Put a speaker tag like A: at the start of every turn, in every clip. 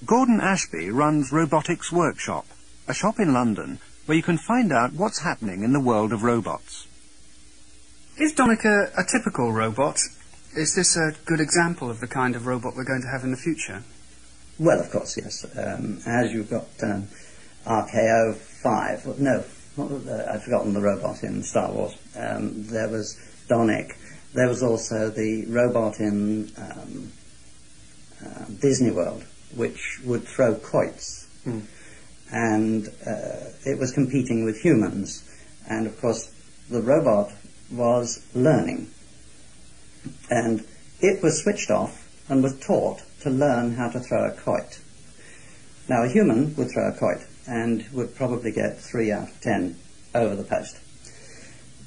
A: Gordon Ashby runs Robotics Workshop, a shop in London where you can find out what's happening in the world of robots.
B: Is Donick a typical robot? Is this a good example of the kind of robot we're going to have in the future?
C: Well, of course, yes. As you've got RKO-5, no, I've forgotten the robot in Star Wars. There was Donick. There was also the robot in Disney World, which would throw quoits. And it was competing with humans. And, of course, the robot was learning. And it was switched off and was taught to learn how to throw a quoit. Now, a human would throw a quoit and would probably get 3 out of 10 over the post.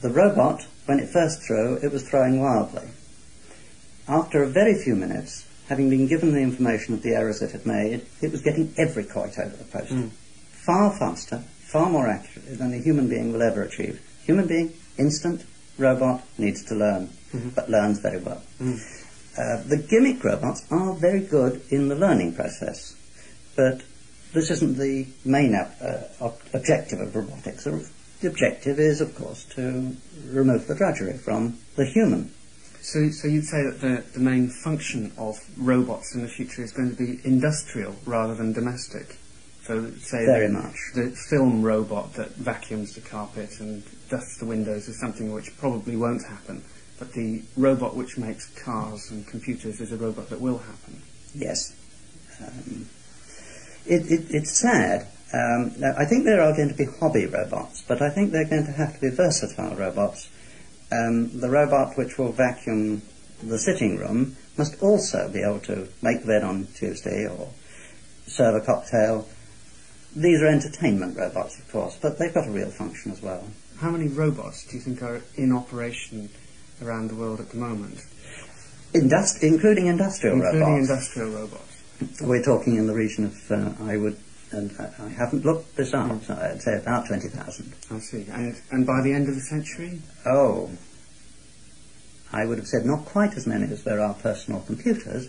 C: The robot, when it first threw, it was throwing wildly. After a very few minutes, having been given the information of the errors it had made, it was getting every quoit over the post. Far faster, far more accurately than a human being will ever achieve. Human being, instant. Robot needs to learn, but learns very well. The gimmick robots are very good in the learning process, but this isn't the main objective of robotics. The objective is, of course, to remove the drudgery from the human.
B: So you'd say that the main function of robots in the future is going to be industrial rather than domestic? So say
C: very much.
B: The film robot that vacuums the carpet and dusts the windows is something which probably won't happen, but the robot which makes cars and computers is a robot that will happen.
C: Yes. It's sad. Now, I think there are going to be hobby robots, but I think they're going to have to be versatile robots. The robot which will vacuum the sitting room must also be able to make the bed on Tuesday or serve a cocktail. These are entertainment robots, of course, but they've got a real function as well.
B: How many robots do you think are in operation around the world at the moment?
C: Including industrial robots.
B: Including industrial robots.
C: We're talking in the region of, I haven't looked this up, so I'd say about 20,000.
B: I see. And by the end of the century?
C: Oh, I would have said not quite as many as there are personal computers.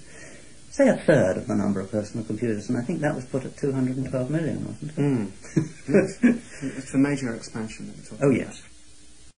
C: Say a third of the number of personal computers, and I think that was put at 212 million, wasn't it?
B: It's a major expansion that we're talking
C: about. Oh, yes.